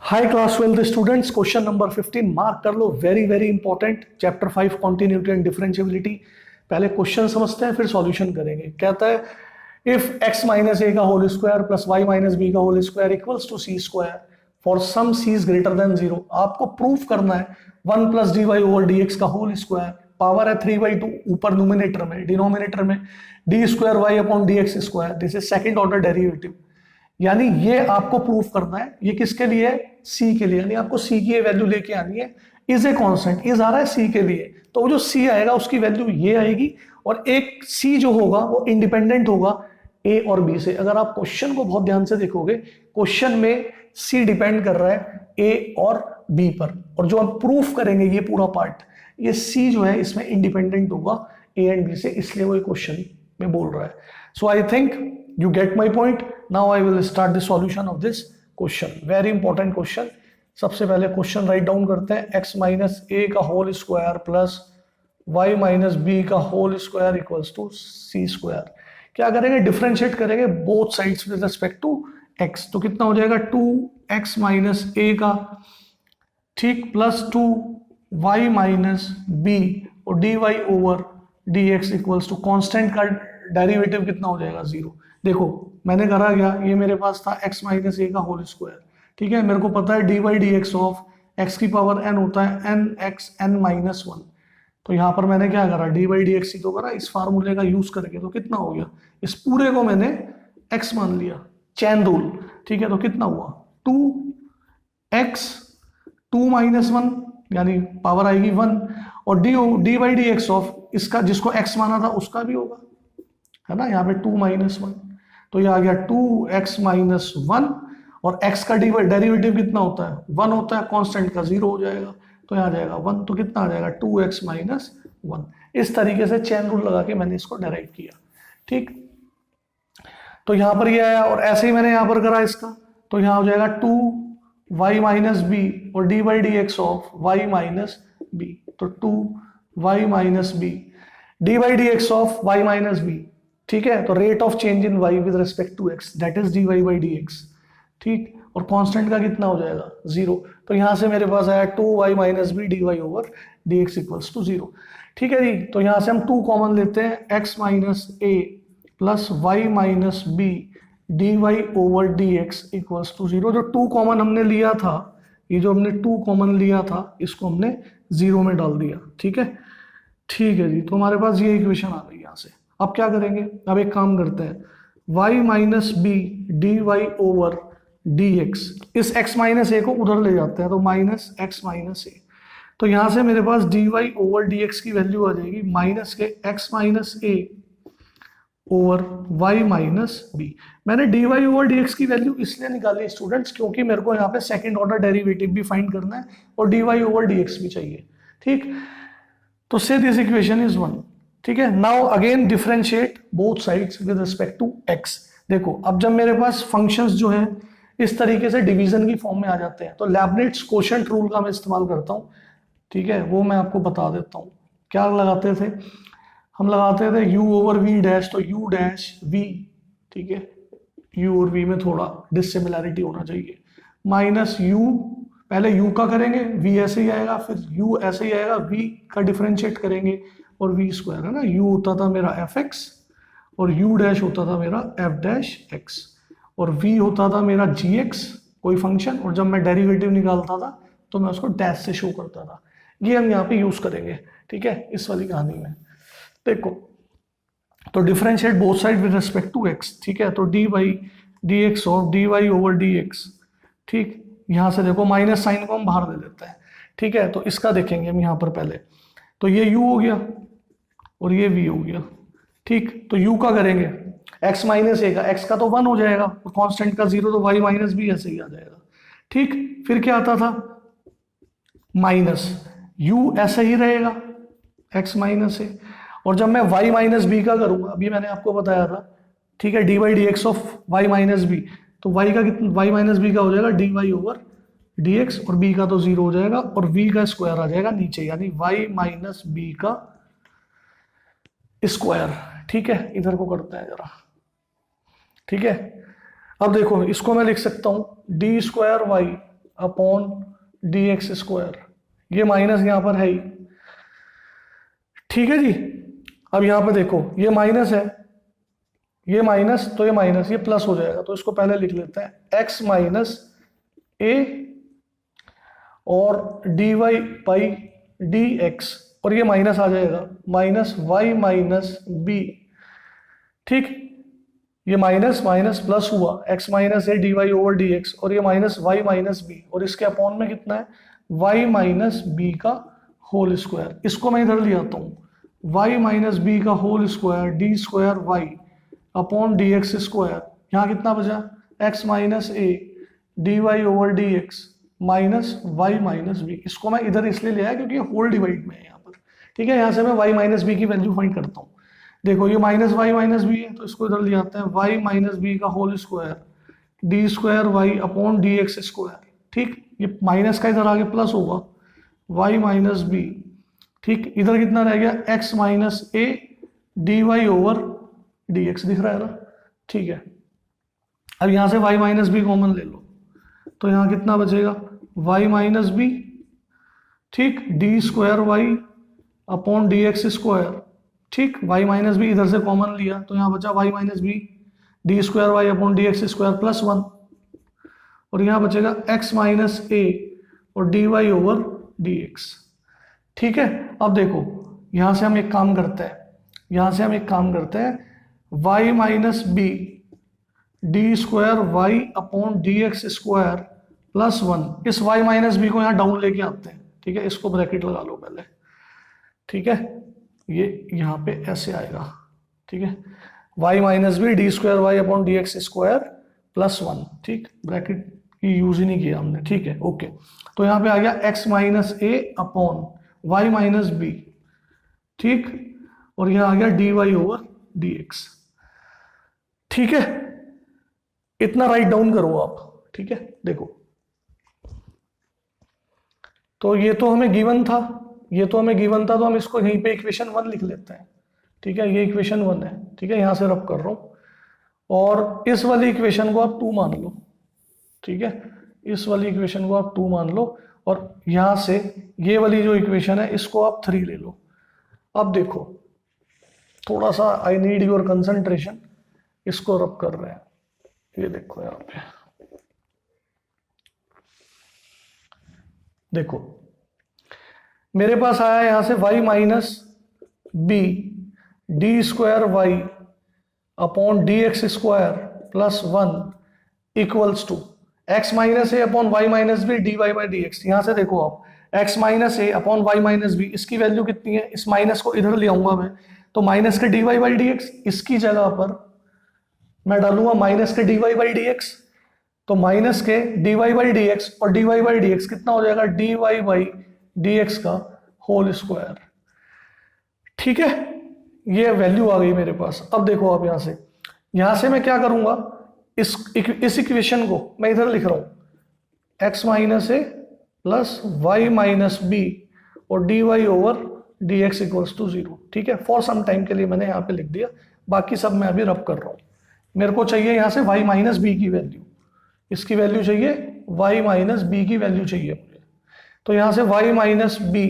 High class 12 students, question number 15 mark कर लो। Very very important, chapter 5 continuity and differentiability. पहले question समझते हैं फिर सॉल्यूशन करेंगे। कहता है इफ x माइनस ए का whole square plus y minus b का whole square equals to c square for some c is greater than 0। आपको प्रूफ करना है 1 plus d y over d x का होल स्क्वायर, पावर है 3/2 ऊपर nominator में, denominator में d square y upon d x square. This is second order derivative. यानी ये आपको प्रूफ करना है। ये किसके लिए है? सी के लिए। यानी आपको सी की वैल्यू लेके आनी है। इज ए कांस्टेंट, इज आ रहा है सी के लिए, तो वो जो सी आएगा उसकी वैल्यू ये आएगी और एक सी जो होगा वो इंडिपेंडेंट होगा ए और बी से। अगर आप क्वेश्चन को बहुत ध्यान से देखोगे, क्वेश्चन में सी डिपेंड कर रहा है ए और बी पर, और जो हम प्रूफ करेंगे ये पूरा पार्ट, ये सी जो है इसमें इंडिपेंडेंट होगा ए एंड बी से, इसलिए वो क्वेश्चन में बोल रहा है। So I think you get my point. Now I will start the solution of this question. Very important question. सबसे पहले क्वेश्चन राइट डाउन करते हैं। x माइनस ए का whole square plus y minus b का whole square equals to c square. क्या करेंगे? Differentiate करेंगे both sides with respect to x। तो कितना हो जाएगा? 2x माइनस ए का, ठीक, प्लस 2y माइनस बी और dy over dx equals to constant का डेरिवेटिव कितना हो जाएगा? 0। देखो मैंने करा क्या, ये मेरे पास था x माइनस ए का होल स्क्वायर, ठीक है। मेरे को पता है d y d x of x की पावर n होता है एन एक्स एन माइनस 1। तो यहाँ पर मैंने क्या करा, डी वाई डी एक्स ही तो करा इस फार्मूले का यूज करके। तो कितना हो गया, इस पूरे को मैंने x मान लिया, चैन रूल, ठीक है। तो कितना हुआ 2x 2 माइनस 1 यानी पावर आएगी 1, और d y d x of इसका जिसको x माना था उसका भी होगा, है ना, यहाँ पे 2 माइनस 1। तो ये आ गया 2x माइनस 1, और x का डेरिवेटिव कितना होता है? 1 होता है, कांस्टेंट का 0 हो जाएगा, तो यहाँ आ जाएगा 1। तो कितना आ जाएगा? 2x minus 1। इस तरीके से चेन रूल लगा के मैंने इसको डेराइव किया, ठीक। तो यहाँ पर ये आया, और ऐसे ही मैंने यहाँ पर करा इसका, तो यहाँ हो जाएगा 2y माइनस बी और d by d x of y minus b. तो 2y minus b d by d x of y minus b, ठीक है। तो rate of change in y with respect to x, that is dy by d x, ठीक। और constant का कितना हो जाएगा? 0। तो यहां से मेरे पास आया 2y minus b d y over d x equals to 0, ठीक है जी। तो यहां से हम 2 कॉमन लेते हैं, x minus a plus y minus b d y over d x equals to 0। जो 2 कॉमन हमने लिया था, ये जो हमने 2 कॉमन लिया था, इसको हमने 0 में डाल दिया, ठीक है। ठीक है जी, तो हमारे पास ये इक्वेशन आ गई यहाँ से। अब क्या करेंगे? अब एक काम करते हैं, y minus b d y over d x, इस x माइनस ए को उधर ले जाते हैं, तो माइनस एक्स माइनस ए। तो यहां से मेरे पास dy ओवर डी एक्स की वैल्यू आ जाएगी माइनस के x माइनस ए ओवर y माइनस बी। मैंने dy ओवर डी एक्स की वैल्यू इसलिए निकाली स्टूडेंट्स, क्योंकि मेरे को यहाँ पे सेकेंड ऑर्डर डेरिवेटिव भी फाइंड करना है और dy ओवर डी एक्स भी चाहिए, ठीक। तो से दिस इक्वेशन इज 1, ठीक है। Now again differentiate both sides with respect to x। देखो अब जब मेरे पास फंक्शंस जो है इस तरीके से डिवीजन की फॉर्म में आ जाते हैं, तो लैबनिट्स कोशेंट रूल का मैं इस्तेमाल करता हूँ, ठीक है। वो मैं आपको बता देता हूँ। क्या लगाते थे हम? लगाते थे u ओवर v डैश, तो u डैश v, ठीक है। u और v में थोड़ा डिसिमिलैरिटी होना चाहिए। माइनस u, पहले u का करेंगे, v ऐसे ही आएगा, फिर u ऐसे ही आएगा, v का डिफरेंशिएट करेंगे और v स्क्वायर, है ना। u होता था मेरा fx और u डैश होता था मेरा f डैश x, और v होता था मेरा gx कोई फंक्शन, और जब मैं डेरिवेटिव निकालता था तो मैं उसको डैश से शो करता था। ये हम यहाँ पे यूज करेंगे, ठीक है, इस वाली कहानी में। देखो तो differentiate both side with respect to x, ठीक है। तो d by d x of d y over d x, ठीक। यहाँ से देखो माइनस साइन को हम बाहर दे देते हैं, ठीक है। तो इसका देखेंगे हम यहाँ पर पहले, तो ये u हो गया और ये v हो गया, ठीक। तो u का करेंगे x माइनस ए का, x का तो 1 हो जाएगा और कांस्टेंट का 0, तो y माइनस बी ऐसे ही आ जाएगा, ठीक। फिर क्या आता था? माइनस u ऐसे ही रहेगा x माइनस ए, और जब मैं y माइनस बी का करूंगा, अभी मैंने आपको बताया था, ठीक है, d y d x of y minus b, तो y का कितना, y माइनस बी का हो जाएगा d y over d x, और b का तो 0 हो जाएगा, और v का स्क्वायर आ जाएगा नीचे, यानी y माइनस बी का स्क्वायर, ठीक है। इधर को करते हैं जरा, ठीक है। अब देखो इसको मैं लिख सकता हूं d square y upon d x square, ये माइनस यहाँ पर है ही, ठीक है जी। अब यहाँ पे देखो ये माइनस है, ये माइनस तो ये माइनस, ये प्लस हो जाएगा, तो इसको पहले लिख लेते हैं एक्स माइनस ए और d y by d x, और ये माइनस आ जाएगा माइनस वाई माइनस बी, ठीक। ये माइनस माइनस प्लस हुआ, x minus a d y over d x, और ये माइनस वाई माइनस बी, और इसके अपॉन में कितना है वाई माइनस बी का होल स्क्वायर। इसको मैं इधर ले आता हूँ, वाई माइनस बी का whole square d square y upon d x square, यहाँ कितना बचा x minus a d y over d x minus y minus b. इसको मैं इधर इसलिए ले आया क्योंकि ये होल डिवाइड में है यहाँ पर, ठीक है। यहाँ से मैं वाई माइनस बी की वैल्यू फाइंड करता हूँ। देखो ये माइनस वाई माइनस बी है, तो इसको इधर ले आते हैं, वाई माइनस बी का whole square d square y upon d x square, ठीक। ये माइनस का इधर आगे प्लस होगा वाई माइनस बी, ठीक। इधर कितना रह गया x minus a d y over d x, दिख रहा है ना, ठीक है। अब यहाँ से वाई माइनस बी कॉमन ले लो, तो यहाँ कितना बचेगा वाई माइनस बी, ठीक, d square y upon d x square, ठीक। वाई माइनस बी इधर से कॉमन लिया, तो यहाँ बचा y minus b d square y upon d x square plus 1, और यहाँ बचेगा एक्स माइनस ए और d y over d x, ठीक है। अब देखो यहाँ से हम एक काम करते हैं, यहाँ से हम एक काम करते हैं, y minus b d square y upon d x square plus 1, इस वाई माइनस बी को यहाँ डाउन लेके आते हैं, ठीक है। इसको ब्रैकेट लगा लो पहले, ठीक है, ये यहाँ पे ऐसे आएगा, ठीक है। Y minus b d square y upon d x square plus 1, ठीक, ब्रैकेट की यूज ही नहीं किया हमने, ठीक है, ओके। तो यहाँ पे आ गया x minus a upon y minus b, ठीक, और यहाँ आ गया d y over d x, ठीक है। इतना राइट डाउन करो आप, ठीक है। देखो तो ये तो हमें गिवन था, ये तो हमें गिवन था, तो हम इसको यहीं पे इक्वेशन 1 लिख लेते हैं, ठीक है। ये इक्वेशन 1 है, ठीक है, यहां से रब कर रहा हूं, और इस वाली इक्वेशन को आप 2 मान लो, ठीक है। इस वाली इक्वेशन को आप 2 मान लो, और यहां से ये वाली जो इक्वेशन है इसको आप 3 ले लो। अब देखो थोड़ा सा आई नीड योर कंसंट्रेशन, इसको रब कर रहे हैं, ये देखो यहाँ पे, देखो मेरे पास आया यहां से y minus b d square y upon d x square plus 1 equals to x minus a upon y minus b d y by d x. यहां से देखो आप x minus a upon y minus b, इसकी value कितनी है, इस minus को इधर ले आऊंगा मैं, तो माइनस के d y by d x, इसकी जगह पर मैं डालूंगा माइनस के d y by d x, तो माइनस के d y by d x और d y by d x कितना हो जाएगा d y by d x का होल स्क्वायर, ठीक है। ये वैल्यू आ गई मेरे पास। अब देखो आप यहां से मैं क्या करूंगा, इस इक्वेशन को मैं इधर लिख रहा हूं x minus a plus y minus b और d y over d x equals to 0, ठीक है। फॉर सम टाइम के लिए मैंने यहाँ पे लिख दिया, बाकी सब मैं अभी रब कर रहा हूं। मेरे को चाहिए यहाँ से y माइनस बी की वैल्यू, इसकी वैल्यू चाहिए y माइनस बी की वैल्यू चाहिए मुझे, तो यहाँ से y माइनस बी,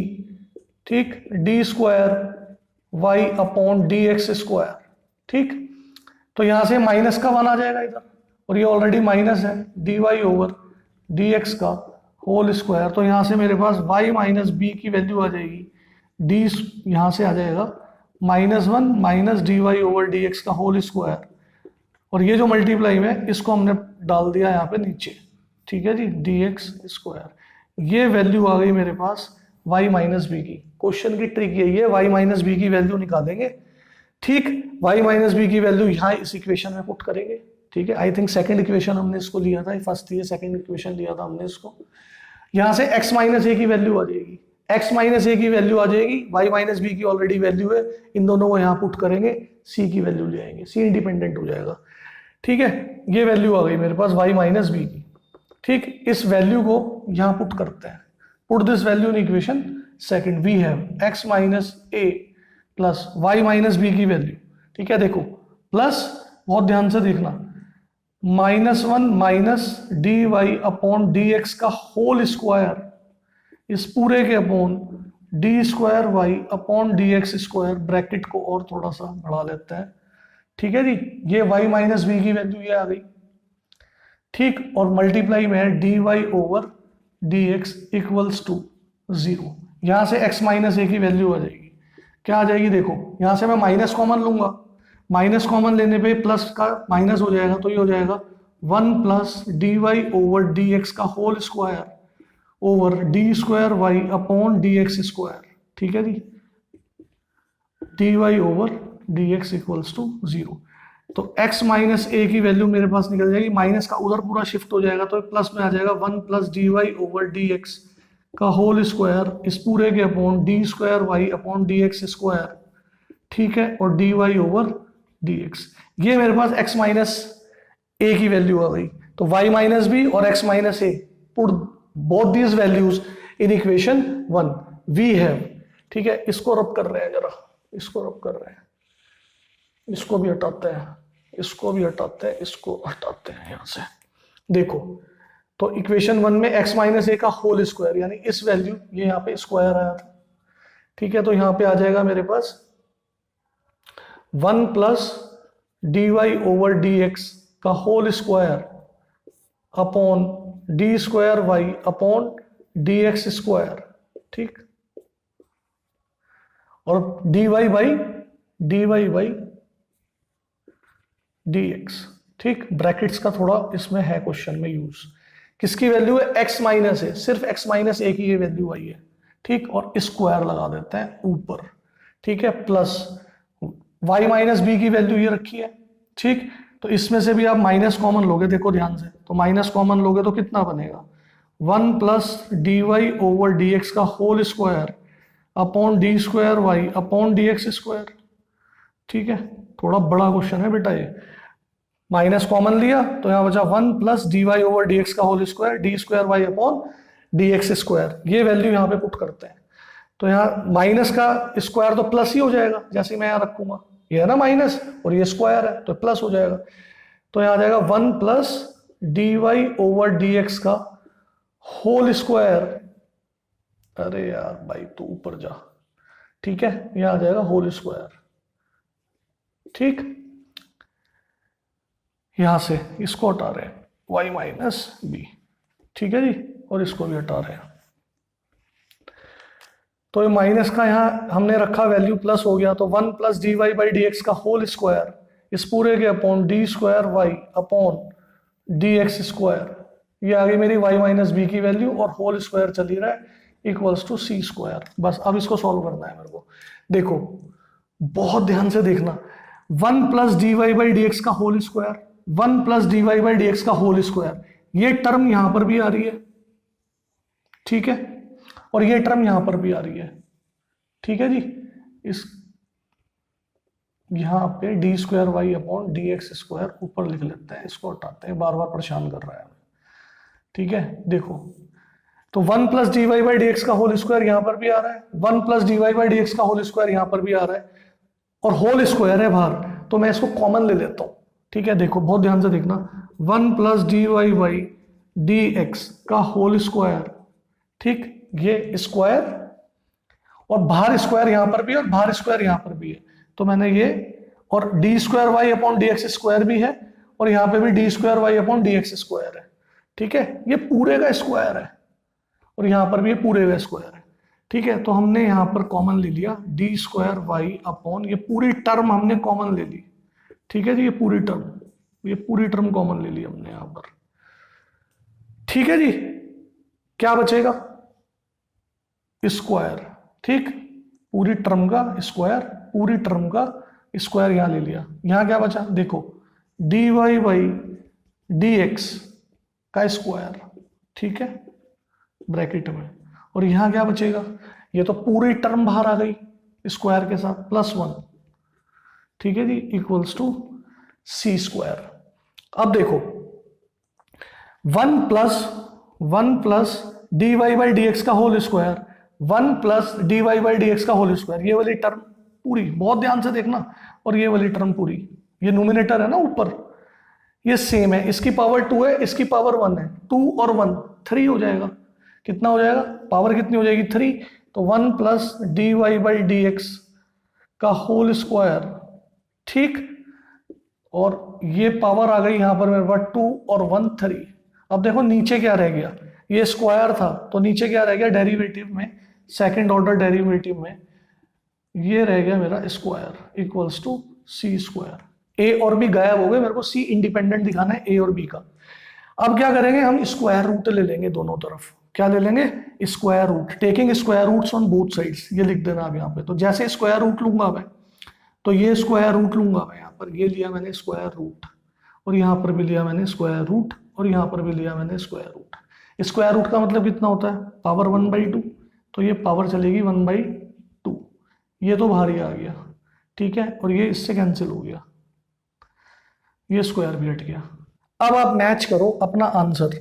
ठीक, d square y upon d x square, ठीक। तो यहाँ से माइनस का 1 आ जाएगा इधर, और ये ऑलरेडी माइनस है, d y over d x का होल स्क्वायर, तो यहाँ से मेरे पास y माइनस बी की वैल्यू आ जाएगी, डी यहाँ से आ जाएगा -1 minus d y over d x का होल स्क्वायर, और ये जो मल्टीप्लाई में इसको हमने डाल दिया यहाँ पे नीचे, ठीक है जी, डी एक्स स्क्वायर। ये वैल्यू आ गई मेरे पास y माइनस बी की। क्वेश्चन की ट्रिक यही है, y माइनस बी की वैल्यू निकालेंगे, ठीक, y माइनस बी की वैल्यू यहाँ इस इक्वेशन में पुट करेंगे, ठीक है। आई थिंक सेकंड इक्वेशन हमने इसको लिया था, फर्स्ट थी, सेकंड इक्वेशन लिया था हमने इसको। यहाँ से x माइनस ए की वैल्यू आ जाएगी, x माइनस ए की वैल्यू आ जाएगी, y माइनस बी की ऑलरेडी वैल्यू है, इन दोनों को यहाँ पुट करेंगे, c की वैल्यू ले आएंगे, c इंडिपेंडेंट हो जाएगा, ठीक है। ये वैल्यू आ गई मेरे पास y माइनस बी की, ठीक। इस वैल्यू को यहाँ पुट करते हैं, put this value in equation second, we have x minus a plus y minus b की वैल्यू, ठीक है। देखो प्लस, बहुत ध्यान से देखना, -1 minus d y upon d x का होल स्क्वायर, इस पूरे के upon d square y upon d x square, bracket को और थोड़ा सा बढ़ा लेते हैं, ठीक है जी। ये y माइनस बी की वैल्यू ये आ गई, ठीक, और मल्टीप्लाई में है d y over d x equals to 0। यहां से x माइनस ए की वैल्यू आ जाएगी, क्या आ जाएगी देखो, यहां से मैं माइनस कॉमन लूंगा, माइनस कॉमन लेने पे प्लस का माइनस हो जाएगा, तो ये हो जाएगा 1 plus d y over d x का whole square over d square y upon d x square, ठीक है जी, d y over d x equals to 0। तो x माइनस ए की वैल्यू मेरे पास निकल जाएगी, माइनस का उधर पूरा शिफ्ट हो जाएगा, तो प्लस में आ जाएगा 1 plus d y over d x का होल स्क्वायर, इस पूरे के upon d square y upon d x square, ठीक है, और d y over d x. ये मेरे पास x माइनस ए की वैल्यू आ गई। तो y माइनस बी और x minus a, put both these values in equation 1 we have, ठीक है। इसको रब कर रहे हैं जरा, इसको रब कर रहे हैं, इसको भी हटाते हैं, इसको भी हटाते हैं, इसको हटाते हैं यहां से। देखो तो इक्वेशन 1 में x माइनस ए का होल स्क्वायर, यानी इस वैल्यू, ये यहाँ पे स्क्वायर आया था, ठीक है, तो यहाँ पे आ जाएगा मेरे पास 1 plus d y over d x का whole square upon d square y upon d x square, ठीक, और d y by d x, ठीक। ब्रैकेट्स का थोड़ा इसमें है क्वेश्चन में यूज, किसकी वैल्यू है, x माइनस है, सिर्फ x माइनस ए की ये वैल्यू आई है, ठीक, और स्क्वायर लगा देते हैं ऊपर, ठीक है, प्लस y माइनस बी की वैल्यू ये रखी है, ठीक। तो इसमें से भी आप माइनस कॉमन लोगे, देखो ध्यान से, तो माइनस कॉमन लोगे तो कितना बनेगा, 1 plus d y over d x का whole square upon d square y upon d x square, ठीक है। थोड़ा बड़ा क्वेश्चन है बेटा ये, माइनस कॉमन लिया तो यहां बचा 1 plus d y over d x का whole square d square y upon d x square, ये वैल्यू यहाँ पे पुट करते हैं। तो यहाँ माइनस का स्क्वायर तो प्लस ही हो जाएगा, जैसे मैं यहाँ रखूंगा, ये है ना माइनस और ये स्क्वायर है तो प्लस हो जाएगा, तो यहाँ आ जाएगा 1 plus d y over d x का होल स्क्वायर, अरे यार भाई तू ऊपर जा, ठीक है, यहाँ आ जाएगा होल स्क्वायर, ठीक। यहां से इसको हटा रहे हैं y माइनस बी, ठीक है जी, और इसको भी हटा रहे हैं, तो ये माइनस का यहां हमने रखा वैल्यू प्लस हो गया, तो 1 plus d y by d x का होल स्क्वायर, इस पूरे के upon d square y upon d x square, ये आ गई मेरी y माइनस बी की वैल्यू, और होल स्क्वायर चल ही रहा है इक्वल्स टू सी स्क्वायर। बस अब इसको सॉल्व करना है मेरे को, देखो बहुत ध्यान से देखना, 1 plus d y by d x का whole square, 1 plus d y by d x का होल स्क्वायर, ये टर्म यहां पर भी आ रही है, ठीक है, और ये टर्म यहां पर भी आ रही है, ठीक है जी। इस यहां पे d square y upon d x square ऊपर लिख लेते हैं, इसको हटाते हैं, बार बार परेशान कर रहा है, ठीक है। देखो तो 1 plus d y by d x का होल स्क्वायर यहां पर भी आ रहा है, 1 plus d y by d x का होल स्क्वायर यहां पर भी आ रहा है, और होल स्क्वायर है बाहर, तो मैं इसको कॉमन ले लेता हूं, ठीक है। देखो बहुत ध्यान से देखना, 1 plus d y by d x का होल स्क्वायर, ठीक, ये स्क्वायर, और बाहर स्क्वायर यहां पर भी है और बाहर स्क्वायर यहां पर भी है, तो मैंने ये, और d square y upon d x square भी है, और यहां पे भी d square y upon d x square है, ठीक है, ये पूरे का स्क्वायर है, और यहां पर भी ये पूरे का स्क्वायर है, ठीक है। तो हमने यहां पर कॉमन ले लिया डी स्क्वायर वाई अपॉन, ये पूरी टर्म हमने कॉमन ले ली, ठीक है जी, ये पूरी टर्म कॉमन ले ली हमने यहां पर, ठीक है जी। क्या बचेगा, स्क्वायर, ठीक, पूरी टर्म का स्क्वायर, पूरी टर्म का स्क्वायर यहां ले लिया, यहां क्या बचा, देखो d y by d x का स्क्वायर, ठीक है, ब्रैकेट में, और यहां क्या बचेगा, ये तो पूरी टर्म बाहर आ गई स्क्वायर के साथ, +1, ठीक है जी, इक्वल्स टू सी स्क्वायर। अब देखो 1 plus d y by d x का whole square, 1 plus d y by d x का होल स्क्वायर, ये वाली टर्म पूरी, बहुत ध्यान से देखना, और ये वाली टर्म पूरी, ये नोमिनेटर है ना ऊपर, ये सेम है, इसकी पावर 2 है, इसकी पावर 1 है, 2 और 1 3 हो जाएगा। कितना हो जाएगा, पावर कितनी हो जाएगी 3, तो 1 plus d y by d x का होल स्क्वायर, ठीक। और ये पावर आ गई यहां पर मेरे पास 2 और 1 3। अब देखो नीचे क्या रह गया, ये स्क्वायर था तो नीचे क्या रह गया, डेरिवेटिव में, सेकंड ऑर्डर डेरिवेटिव में ये रह गया मेरा square equals to c square. A और बी गायब हो गए, मेरे को सी इंडिपेंडेंट दिखाना है ए और बी का। अब क्या करेंगे, हम स्क्वायर रूट ले लेंगे दोनों तरफ। क्या ले लेंगे, square root, taking square roots on both sides, ये लिख देना अब यहाँ पे। तो जैसे स्क्वायर रूट लूंगा मैं, तो ये स्क्वायर रूट लूंगा मैं, यहाँ पर ये लिया मैंने स्क्वायर रूट, और यहाँ पर भी लिया मैंने स्क्वायर रूट, और यहाँ पर भी लिया मैंने स्क्वायर रूट। स्क्वायर रूट का मतलब कितना होता है, पावर 1/2, तो ये पावर चलेगी 1/2, ये तो बाहर ही आ गया, ठीक है, और ये इससे कैंसिल हो गया, ये स्क्वायर भी हट गया। अब आप मैच करो अपना आंसर,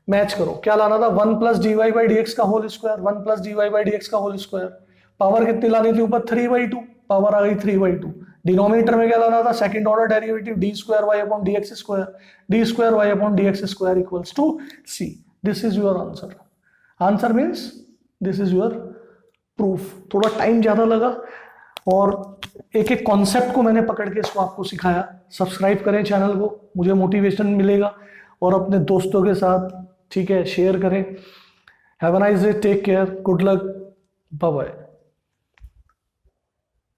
मैच करो, क्या लाना था, 1 plus d y by d x का whole square, 1 plus d y by d x का होल स्क्वायर, पावर कितनी लानी थी ऊपर 3/2, पावर आ गई 3/2। डिनोमिनेटर में क्या लाना था, second order derivative d square y upon d x square, d square y upon d x square equals to c. This is your answer. Answer means this is your proof. थोड़ा time ज्यादा लगा और एक एक concept को मैंने पकड़ के इसको आपको सिखाया। सब्सक्राइब करें चैनल को, मुझे मोटिवेशन मिलेगा, और अपने दोस्तों के साथ, ठीक है, शेयर करें। Have a nice day, take care, good luck, bye bye.